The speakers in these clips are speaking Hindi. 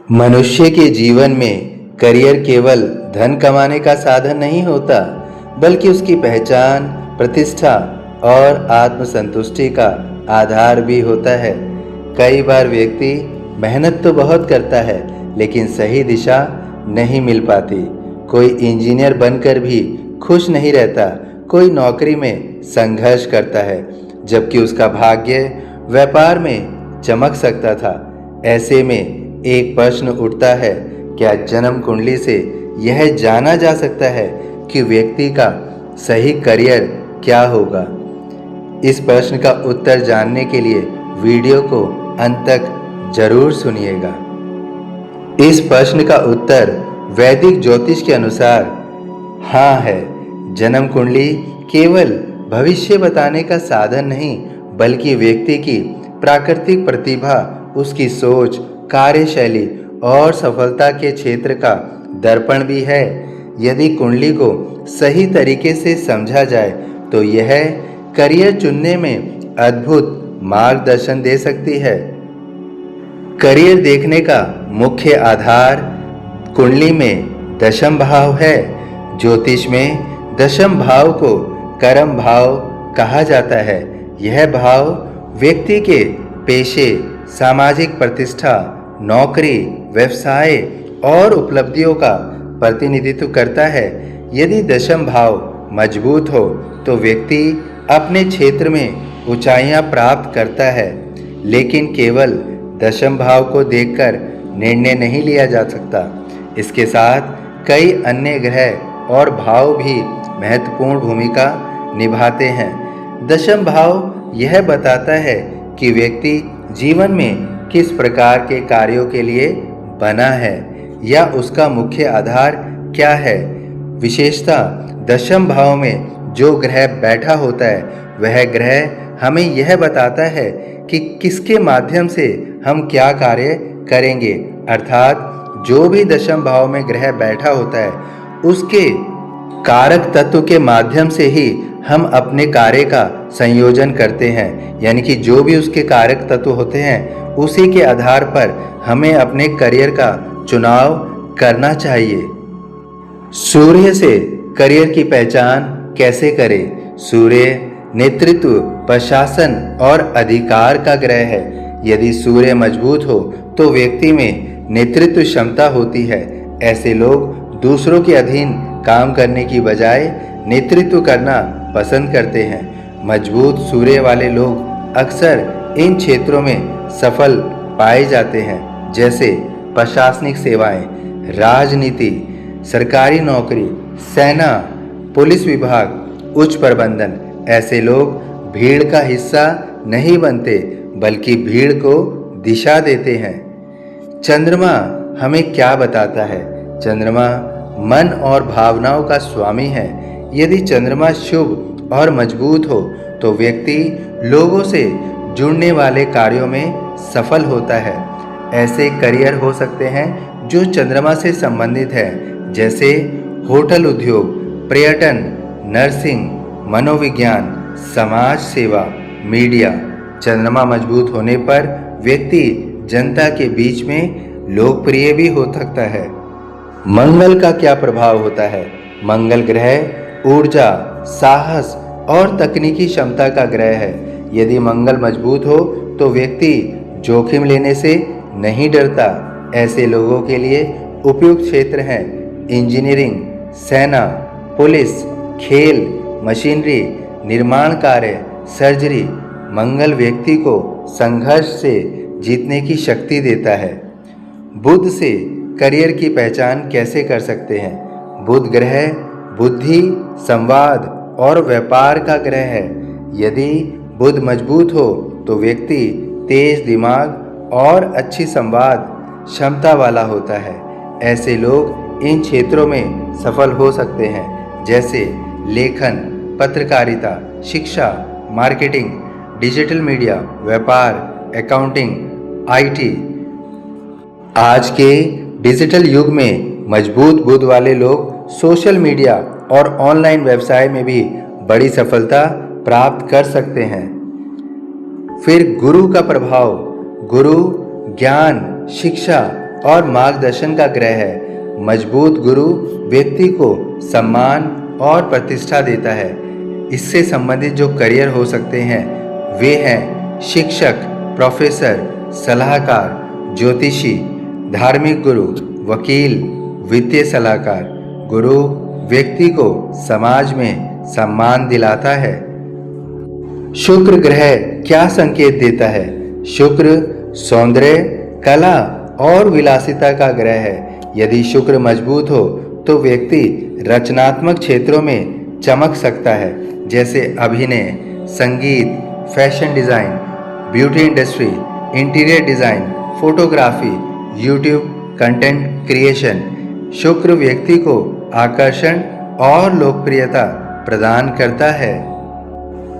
मनुष्य के जीवन में करियर केवल धन कमाने का साधन नहीं होता, बल्कि उसकी पहचान, प्रतिष्ठा और आत्मसंतुष्टि का आधार भी होता है। कई बार व्यक्ति मेहनत तो बहुत करता है, लेकिन सही दिशा नहीं मिल पाती। कोई इंजीनियर बनकर भी खुश नहीं रहता, कोई नौकरी में संघर्ष करता है, जबकि उसका भाग्य व्यापार में चमक सकता था। ऐसे में एक प्रश्न उठता है, क्या जन्म कुंडली से यह जाना जा सकता है कि व्यक्ति का सही करियर क्या होगा? इस प्रश्न का उत्तर जानने के लिए वीडियो को अंत तक जरूर सुनिएगा। इस प्रश्न का उत्तर वैदिक ज्योतिष के अनुसार हाँ है। जन्म कुंडली केवल भविष्य बताने का साधन नहीं, बल्कि व्यक्ति की प्राकृतिक प्रतिभा, उसकी सोच, कार्यशैली और सफलता के क्षेत्र का दर्पण भी है। यदि कुंडली को सही तरीके से समझा जाए तो यह करियर चुनने में अद्भुत मार्गदर्शन दे सकती है। करियर देखने का मुख्य आधार कुंडली में दशम भाव है। ज्योतिष में दशम भाव को कर्म भाव कहा जाता है। यह भाव व्यक्ति के पेशे, सामाजिक प्रतिष्ठा, नौकरी, व्यवसाय और उपलब्धियों का प्रतिनिधित्व करता है। यदि दशम भाव मजबूत हो तो व्यक्ति अपने क्षेत्र में ऊंचाइयां प्राप्त करता है। लेकिन केवल दशम भाव को देखकर निर्णय नहीं लिया जा सकता। इसके साथ कई अन्य ग्रह और भाव भी महत्वपूर्ण भूमिका निभाते हैं। दशम भाव यह बताता है कि व्यक्ति जीवन में किस प्रकार के कार्यों के लिए बना है या उसका मुख्य आधार क्या है। विशेषता दशम भाव में जो ग्रह बैठा होता है, वह ग्रह हमें यह बताता है कि किसके माध्यम से हम क्या कार्य करेंगे। अर्थात जो भी दशम भाव में ग्रह बैठा होता है, उसके कारक तत्व के माध्यम से ही हम अपने कार्य का संयोजन करते हैं। यानी कि जो भी उसके कारक तत्व होते हैं, उसी के आधार पर हमें अपने करियर का चुनाव करना चाहिए। सूर्य से करियर की पहचान कैसे करें? सूर्य नेतृत्व, प्रशासन और अधिकार का ग्रह है। यदि सूर्य मजबूत हो तो व्यक्ति में नेतृत्व क्षमता होती है। ऐसे लोग दूसरों के अधीन काम करने की बजाय नेतृत्व करना पसंद करते हैं। मजबूत सूर्य वाले लोग अक्सर इन क्षेत्रों में सफल पाए जाते हैं, जैसे प्रशासनिक सेवाएं, राजनीति, सरकारी नौकरी, सेना, पुलिस विभाग, उच्च प्रबंधन। ऐसे लोग भीड़ का हिस्सा नहीं बनते, बल्कि भीड़ को दिशा देते हैं। चंद्रमा हमें क्या बताता है? चंद्रमा मन और भावनाओं का स्वामी है। यदि चंद्रमा शुभ और मजबूत हो तो व्यक्ति लोगों से जुड़ने वाले कार्यों में सफल होता है। ऐसे करियर हो सकते हैं जो चंद्रमा से संबंधित है, जैसे होटल उद्योग, पर्यटन, नर्सिंग, मनोविज्ञान, समाज सेवा, मीडिया। चंद्रमा मजबूत होने पर व्यक्ति जनता के बीच में लोकप्रिय भी हो सकता है। मंगल का क्या प्रभाव होता है? मंगल ग्रह ऊर्जा, साहस और तकनीकी क्षमता का ग्रह है। यदि मंगल मजबूत हो तो व्यक्ति जोखिम लेने से नहीं डरता। ऐसे लोगों के लिए उपयुक्त क्षेत्र हैं इंजीनियरिंग, सेना, पुलिस, खेल, मशीनरी, निर्माण कार्य, सर्जरी। मंगल व्यक्ति को संघर्ष से जीतने की शक्ति देता है। बुध से करियर की पहचान कैसे कर सकते हैं? बुध ग्रह बुद्धि, संवाद और व्यापार का ग्रह है। यदि बुध मजबूत हो तो व्यक्ति तेज दिमाग और अच्छी संवाद क्षमता वाला होता है। ऐसे लोग इन क्षेत्रों में सफल हो सकते हैं, जैसे लेखन, पत्रकारिता, शिक्षा, मार्केटिंग, डिजिटल मीडिया, व्यापार, अकाउंटिंग, आईटी। आज के डिजिटल युग में मजबूत बुध वाले लोग सोशल मीडिया और ऑनलाइन व्यवसाय में भी बड़ी सफलता प्राप्त कर सकते हैं। फिर गुरु का प्रभाव। गुरु ज्ञान, शिक्षा और मार्गदर्शन का ग्रह है। मजबूत गुरु व्यक्ति को सम्मान और प्रतिष्ठा देता है। इससे संबंधित जो करियर हो सकते हैं वे हैं शिक्षक, प्रोफेसर, सलाहकार, ज्योतिषी, धार्मिक गुरु, वकील, वित्तीय सलाहकार। गुरु व्यक्ति को समाज में सम्मान दिलाता है। शुक्र ग्रह क्या संकेत देता है? शुक्र सौंदर्य, कला और विलासिता का ग्रह है। यदि शुक्र मजबूत हो तो व्यक्ति रचनात्मक क्षेत्रों में चमक सकता है, जैसे अभिनय, संगीत, fashion design, beauty industry, interior design, photography, YouTube content creation. शुक्र व्यक्ति को आकर्षण और लोकप्रियता प्रदान करता है।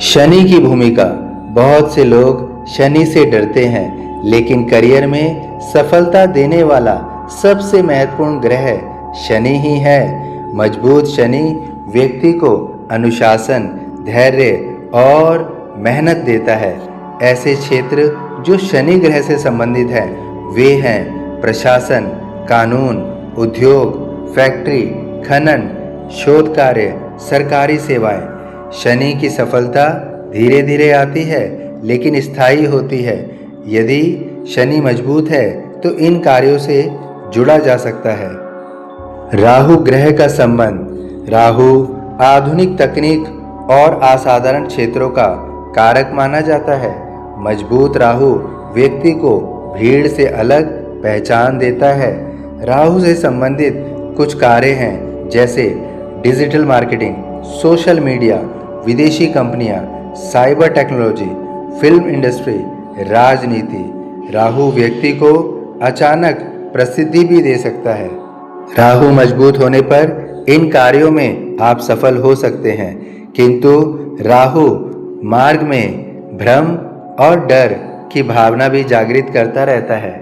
शनि की भूमिका। बहुत से लोग शनि से डरते हैं, लेकिन करियर में सफलता देने वाला सबसे महत्वपूर्ण ग्रह शनि ही है। मजबूत शनि व्यक्ति को अनुशासन, धैर्य और मेहनत देता है। ऐसे क्षेत्र जो शनि ग्रह से संबंधित हैं वे हैं प्रशासन, कानून, उद्योग, फैक्ट्री, खनन, शोध कार्य, सरकारी सेवाएं। शनि की सफलता धीरे धीरे आती है लेकिन स्थायी होती है। यदि शनि मजबूत है तो इन कार्यों से जुड़ा जा सकता है। राहु ग्रह का संबंध। राहु आधुनिक तकनीक और असाधारण क्षेत्रों का कारक माना जाता है। मजबूत राहु व्यक्ति को भीड़ से अलग पहचान देता है। राहु से संबंधित कुछ कार्य हैं, जैसे डिजिटल मार्केटिंग, सोशल मीडिया, विदेशी कंपनियां, साइबर टेक्नोलॉजी, फिल्म इंडस्ट्री, राजनीति। राहु व्यक्ति को अचानक प्रसिद्धि भी दे सकता है। राहु मजबूत होने पर इन कार्यों में आप सफल हो सकते हैं, किंतु राहु मार्ग में भ्रम और डर की भावना भी जागृत करता रहता है।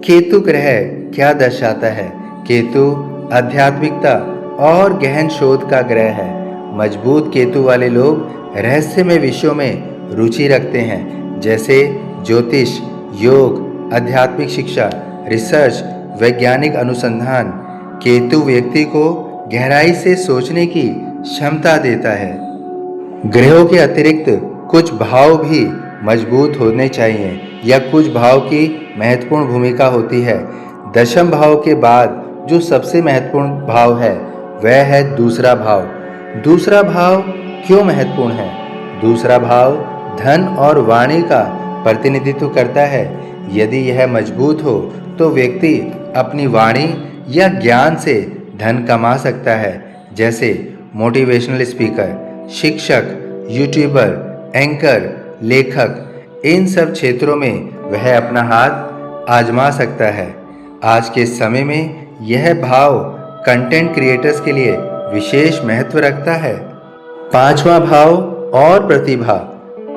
केतु ग्रह क्या दर्शाता है? केतु आध्यात्मिकता और गहन शोध का ग्रह है। मजबूत केतु वाले लोग रहस्यमय विषयों में रुचि रखते हैं, जैसे ज्योतिष, योग, आध्यात्मिक शिक्षा, रिसर्च, वैज्ञानिक अनुसंधान। केतु व्यक्ति को गहराई से सोचने की क्षमता देता है। ग्रहों के अतिरिक्त कुछ भाव भी मजबूत होने चाहिए या कुछ भाव की महत्वपूर्ण भूमिका होती है। दशम भाव के बाद जो सबसे महत्वपूर्ण भाव है वह है दूसरा भाव। दूसरा भाव क्यों महत्वपूर्ण है? दूसरा भाव धन और वाणी का प्रतिनिधित्व करता है। यदि यह मजबूत हो तो व्यक्ति अपनी वाणी या ज्ञान से धन कमा सकता है, जैसे मोटिवेशनल स्पीकर, शिक्षक, यूट्यूबर, एंकर, लेखक। इन सब क्षेत्रों में वह अपना हाथ आजमा सकता है। आज के समय में यह भाव कंटेंट क्रिएटर्स के लिए विशेष महत्व रखता है। पांचवा भाव और प्रतिभा।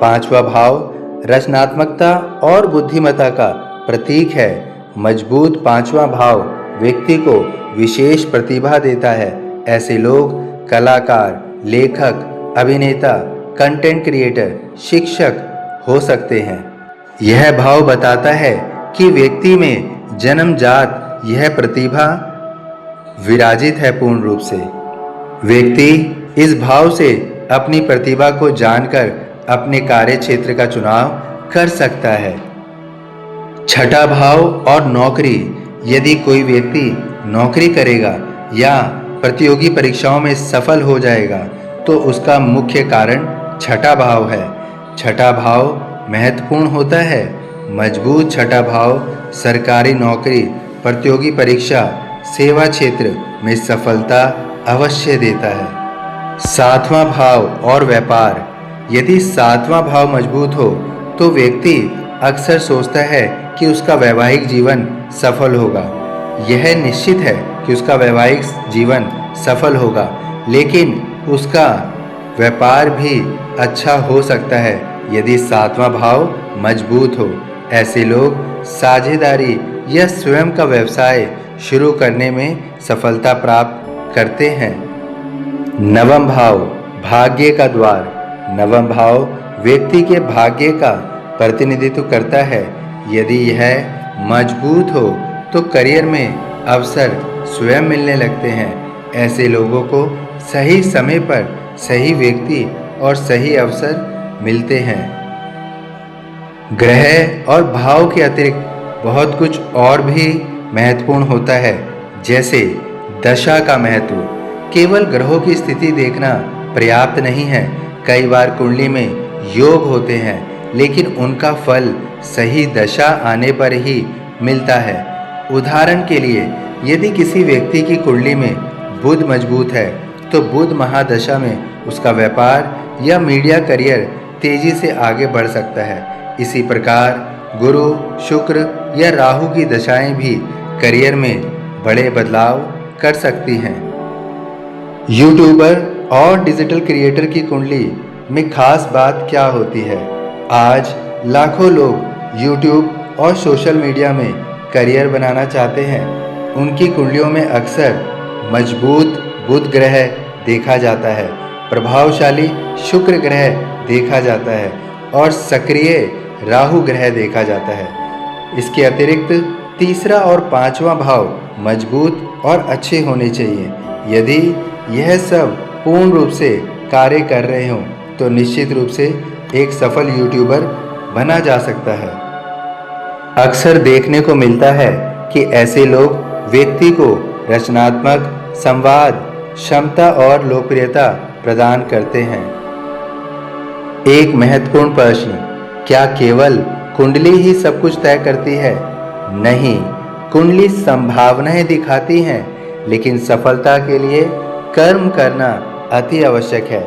पांचवा भाव रचनात्मकता और बुद्धिमत्ता का प्रतीक है। मजबूत पांचवा भाव व्यक्ति को विशेष प्रतिभा देता है। ऐसे लोग कलाकार, लेखक, अभिनेता, कंटेंट क्रिएटर, शिक्षक हो सकते हैं। यह भाव बताता है कि व्यक्ति में जन्मजात यह प्रतिभा विराजित है पूर्ण रूप से। व्यक्ति इस भाव से अपनी प्रतिभा को जानकर अपने कार्य क्षेत्र का चुनाव कर सकता है। छठा भाव और नौकरी। यदि कोई व्यक्ति नौकरी करेगा या प्रतियोगी परीक्षाओं में सफल हो जाएगा तो उसका मुख्य कारण छठा भाव है। छठा भाव महत्वपूर्ण होता है। मजबूत छठा भाव सरकारी नौकरी, प्रतियोगी परीक्षा, सेवा क्षेत्र में सफलता अवश्य देता है। सातवां भाव और व्यापार। यदि सातवां भाव मजबूत हो तो व्यक्ति अक्सर सोचता है कि उसका वैवाहिक जीवन सफल होगा। यह निश्चित है कि उसका वैवाहिक जीवन सफल होगा, लेकिन उसका व्यापार भी अच्छा हो सकता है यदि सातवां भाव मजबूत हो। ऐसे लोग साझेदारी या स्वयं का व्यवसाय शुरू करने में सफलता प्राप्त करते हैं। नवम भाव भाग्य का द्वार। नवम भाव व्यक्ति के भाग्य का प्रतिनिधित्व करता है। यदि यह मजबूत हो तो करियर में अवसर स्वयं मिलने लगते हैं। ऐसे लोगों को सही समय पर सही व्यक्ति और सही अवसर मिलते हैं। ग्रह और भाव के अतिरिक्त बहुत कुछ और भी महत्वपूर्ण होता है, जैसे दशा का महत्व। केवल ग्रहों की स्थिति देखना पर्याप्त नहीं है। कई बार कुंडली में योग होते हैं, लेकिन उनका फल सही दशा आने पर ही मिलता है। उदाहरण के लिए, यदि किसी व्यक्ति की कुंडली में बुध मजबूत है, तो बुध महादशा में उसका व्यापार या मीडिया करियर तेजी से आगे बढ़ सकता है। इसी प्रकार गुरु, शुक्र या राहु की दशाएं भी करियर में बड़े बदलाव कर सकती हैं। यूट्यूबर और डिजिटल क्रिएटर की कुंडली में खास बात क्या होती है? आज लाखों लोग यूट्यूब और सोशल मीडिया में करियर बनाना चाहते हैं। उनकी कुंडलियों में अक्सर मजबूत बुध ग्रह देखा जाता है, प्रभावशाली शुक्र ग्रह देखा जाता है और सक्रिय राहु ग्रह देखा जाता है। इसके अतिरिक्त तीसरा और पांचवा भाव मजबूत और अच्छे होने चाहिए। यदि यह सब पूर्ण रूप से कार्य कर रहे हों, तो निश्चित रूप से एक सफल यूट्यूबर बना जा सकता है। अक्सर देखने को मिलता है कि ऐसे लोग व्यक्ति को रचनात्मक संवाद, क्षमता और लोकप्रियता प्रदान करते हैं। एक महत्वपूर्ण प्रश्न, क्या केवल कुंडली ही सब कुछ तय करती है? नहीं, कुंडली संभावनाएं दिखाती हैं, लेकिन सफलता के लिए कर्म करना अति आवश्यक है।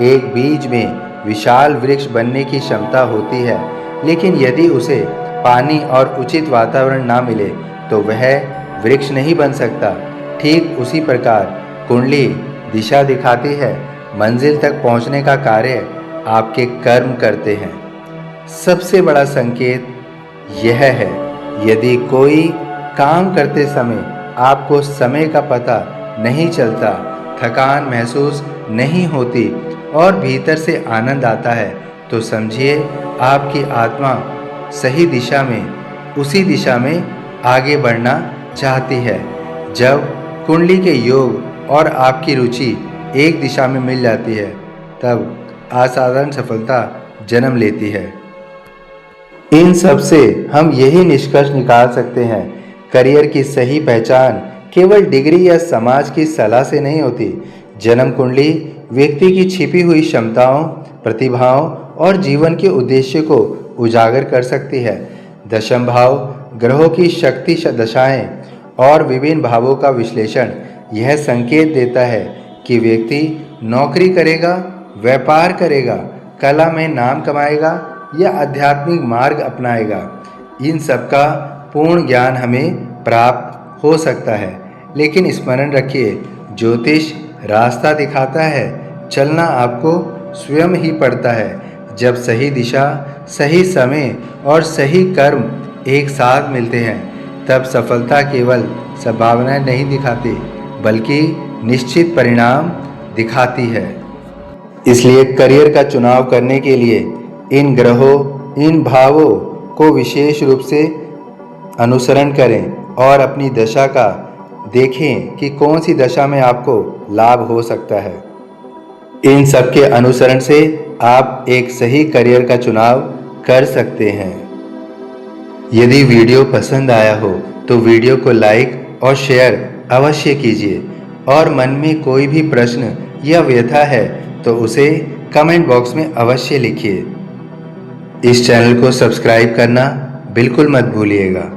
एक बीज में विशाल वृक्ष बनने की क्षमता होती है, लेकिन यदि उसे पानी और उचित वातावरण ना मिले तो वह वृक्ष नहीं बन सकता। ठीक उसी प्रकार कुंडली दिशा दिखाती है, मंजिल तक पहुंचने का कार्य आपके कर्म करते हैं। सबसे बड़ा संकेत यह है, यदि कोई काम करते समय आपको समय का पता नहीं चलता, थकान महसूस नहीं होती और भीतर से आनंद आता है, तो समझिए आपकी आत्मा सही दिशा में, उसी दिशा में आगे बढ़ना चाहती है। जब कुंडली के योग और आपकी रुचि एक दिशा में मिल जाती है, तब असाधारण सफलता जन्म लेती है। इन सब से हम यही निष्कर्ष निकाल सकते हैं, करियर की सही पहचान केवल डिग्री या समाज की सलाह से नहीं होती। जन्म कुंडली व्यक्ति की छिपी हुई क्षमताओं, प्रतिभाओं और जीवन के उद्देश्य को उजागर कर सकती है। दशम भाव, ग्रहों की शक्ति दशाएं और विभिन्न भावों का विश्लेषण यह संकेत देता है कि व्यक्ति नौकरी करेगा, व्यापार करेगा, कला में नाम कमाएगा या आध्यात्मिक मार्ग अपनाएगा। इन सब का पूर्ण ज्ञान हमें प्राप्त हो सकता है, लेकिन स्मरण रखिए, ज्योतिष रास्ता दिखाता है, चलना आपको स्वयं ही पड़ता है। जब सही दिशा, सही समय और सही कर्म एक साथ मिलते हैं, तब सफलता केवल संभावनाएं नहीं दिखाती, बल्कि निश्चित परिणाम दिखाती है। इसलिए करियर का चुनाव करने के लिए इन ग्रहों, इन भावों को विशेष रूप से अनुसरण करें और अपनी दशा का देखें कि कौन सी दशा में आपको लाभ हो सकता है। इन सब के अनुसरण से आप एक सही करियर का चुनाव कर सकते हैं। यदि वीडियो पसंद आया हो तो वीडियो को लाइक और शेयर अवश्य कीजिए, और मन में कोई भी प्रश्न या व्यथा है तो उसे कमेंट बॉक्स में अवश्य लिखिए। इस चैनल को सब्सक्राइब करना बिल्कुल मत भूलिएगा।